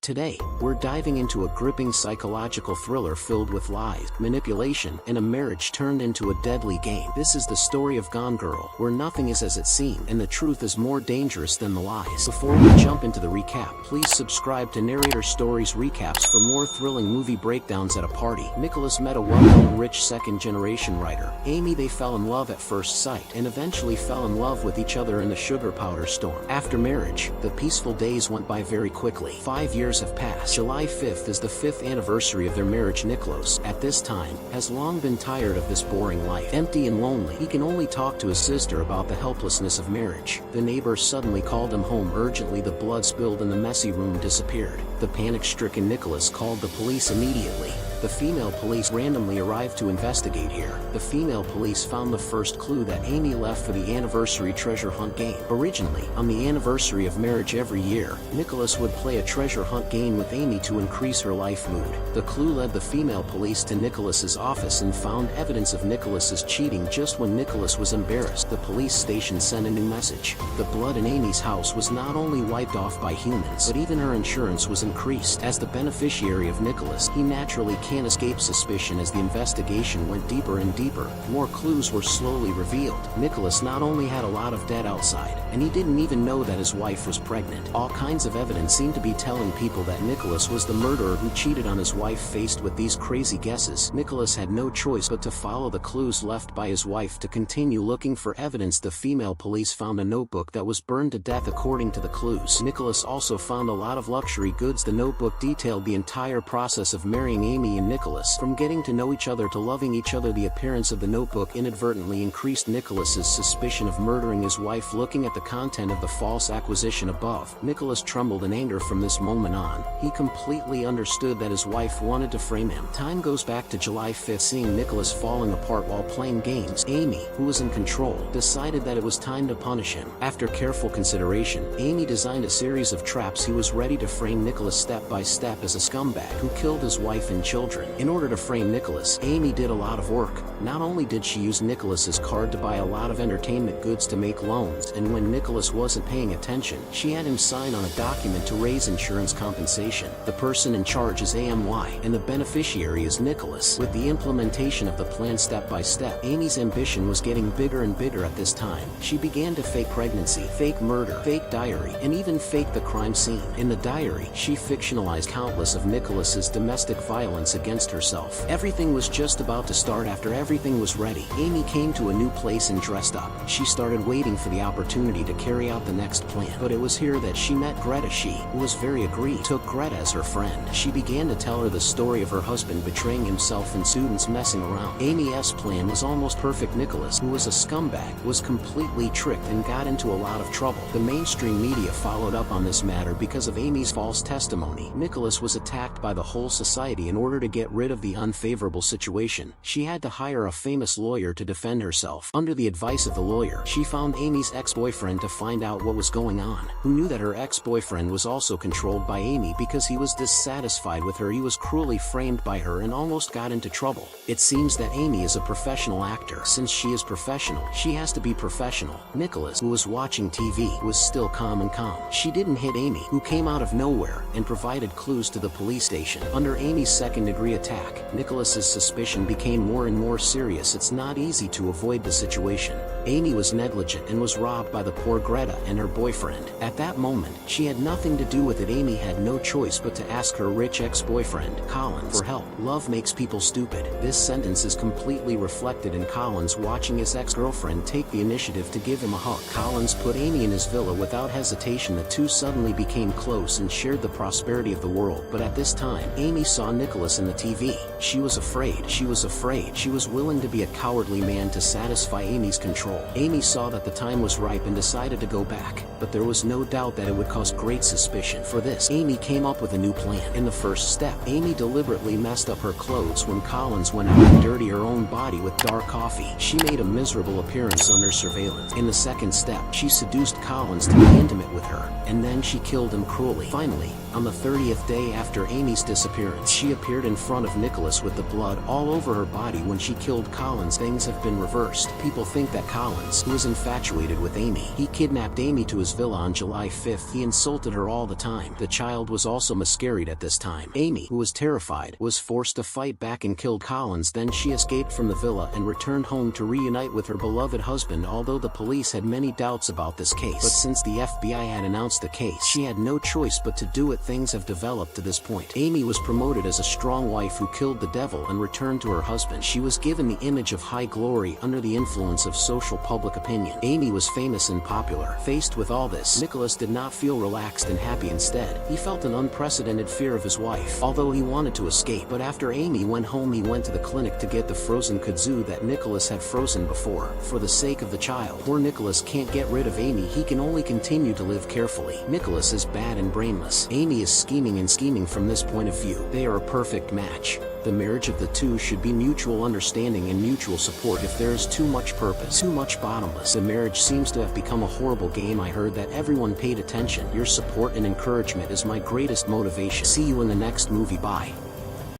Today, we're diving into a gripping psychological thriller filled with lies, manipulation, and a marriage turned into a deadly game. This is the story of Gone Girl, where nothing is as it seems, and the truth is more dangerous than the lies. Before we jump into the recap, please subscribe to Narrator Stories Recaps for more thrilling movie breakdowns at a party. Nicholas met a well-known rich second-generation writer, Amy. They fell in love at first sight, and eventually fell in love with each other in the sugar powder storm. After marriage, the peaceful days went by very quickly. 5 years have passed. July 5th is the 5th anniversary of their marriage. Nicholas, at this time, has long been tired of this boring life. Empty and lonely, he can only talk to his sister about the helplessness of marriage. The neighbors suddenly called him home urgently. The blood spilled and the messy room disappeared. The panic-stricken Nicholas called the police immediately. The female police randomly arrived to investigate here. The female police found the first clue that Amy left for the anniversary treasure hunt game. Originally, on the anniversary of marriage every year, Nicholas would play a treasure hunt game with Amy to increase her life mood. The clue led the female police to Nicholas's office and found evidence of Nicholas's cheating. Just when Nicholas was embarrassed, the police station sent a new message. The blood in Amy's house was not only wiped off by humans, but even her insurance was increased. As the beneficiary of Nicholas, he naturally can't escape suspicion. As the investigation went deeper and deeper, more clues were slowly revealed. Nicholas not only had a lot of debt outside, and he didn't even know that his wife was pregnant. All kinds of evidence seemed to be telling people that Nicholas was the murderer who cheated on his wife. Faced with these crazy guesses, Nicholas had no choice but to follow the clues left by his wife to continue looking for evidence. The female police found a notebook that was burned to death according to the clues. Nicholas also found a lot of luxury goods. The notebook detailed the entire process of marrying Amy and Nicholas, from getting to know each other to loving each other. The appearance of the notebook inadvertently increased Nicholas's suspicion of murdering his wife. Looking at the content of the false acquisition above, Nicholas trembled in anger. From this moment on, he completely understood that his wife wanted to frame him. Time goes back to July 5th. Seeing Nicholas falling apart while playing games, Amy, who was in control, decided that it was time to punish him. After careful consideration, Amy designed a series of traps. He was ready to frame Nicholas step by step as a scumbag who killed his wife and children. In order to frame Nicholas, Amy did a lot of work. Not only did she use Nicholas's card to buy a lot of entertainment goods to make loans, and when Nicholas wasn't paying attention, she had him sign on a document to raise insurance compensation. The person in charge is AMY, and the beneficiary is Nicholas. With the implementation of the plan step by step, Amy's ambition was getting bigger and bigger. At this time, she began to fake pregnancy, fake murder, fake diary, and even fake the crime scene. In the diary, she fictionalized countless of Nicholas's domestic violence against herself. Everything was just about to start. After everything was ready, Amy came to a new place and dressed up. She started waiting for the opportunity to carry out the next plan. But it was here that she met Greta. She, who was very agreed, took Greta as her friend. She began to tell her the story of her husband betraying himself and students messing around. Amy's plan was almost perfect. Nicholas, who was a scumbag, was completely tricked and got into a lot of trouble. The mainstream media followed up on this matter because of Amy's false testimony. Nicholas was attacked by the whole society. In order to get rid of the unfavorable situation, she had to hire a famous lawyer to defend herself. Under the advice of the lawyer, she found Amy's ex-boyfriend to find out what was going on, who knew that her ex-boyfriend was also controlled by Amy because he was dissatisfied with her. He was cruelly framed by her and almost got into trouble. It seems that Amy is a professional actor. Since she is professional, she has to be professional. Nicholas, who was watching TV, was still calm and calm. She didn't hit Amy, who came out of nowhere and provided clues to the police station. Under Amy's second-degree attack, Nicholas's suspicion became more and more serious. It's not easy to avoid the situation. Amy was negligent and was robbed by the poor Greta and her boyfriend. At that moment, she had nothing to do with it. Amy had no choice but to ask her rich ex-boyfriend, Collins, for help. Love makes people stupid. This sentence is completely reflected in Collins watching his ex-girlfriend take the initiative to give him a hug. Collins put Amy in his villa without hesitation. The two suddenly became close and shared the prosperity of the world. But at this time, Amy saw Nicholas in the TV. She was afraid. She was afraid. She was willing to be a cowardly man to satisfy Amy's control. Amy saw that the time was ripe and decided to go back, but there was no doubt that it would cause great suspicion. For this, Amy came up with a new plan. In the first step, Amy deliberately messed up her clothes when Collins went out to dirty her own body with dark coffee. She made a miserable appearance under surveillance. In the second step, she seduced Collins to be intimate with her, and then she killed him cruelly. Finally, on the 30th day after Amy's disappearance, she appeared in front of Nicholas with the blood all over her body. When she killed Collins, things have been reversed. People think that Collins, who was infatuated with Amy. He kidnapped Amy to his villa on July 5th. He insulted her all the time. The child was also miscarried at this time. Amy, who was terrified, was forced to fight back and killed Collins. Then she escaped from the villa and returned home to reunite with her beloved husband. Although the police had many doubts about this case, but since the FBI had announced the case, she had no choice but to do it. Things have developed to this point. Amy was promoted as a strong wife who killed the devil and returned to her husband. She was given the image of high glory under the influence of social public opinion. Amy was famous and popular. Faced with all this, Nicholas did not feel relaxed and happy. Instead, he felt an unprecedented fear of his wife. Although he wanted to escape, but after Amy went home, he went to the clinic to get the frozen kudzu that Nicholas had frozen before. For the sake of the child, poor Nicholas can't get rid of Amy. He can only continue to live carefully. Nicholas is bad and brainless. Amy is scheming and scheming. From this point of view, they are a perfect match. The marriage of the two should be mutual understanding and mutual support. If there is too much purpose, too much bottomless, the marriage seems to have become a horrible game. I heard that everyone paid attention. Your support and encouragement is my greatest motivation. See you in the next movie. Bye.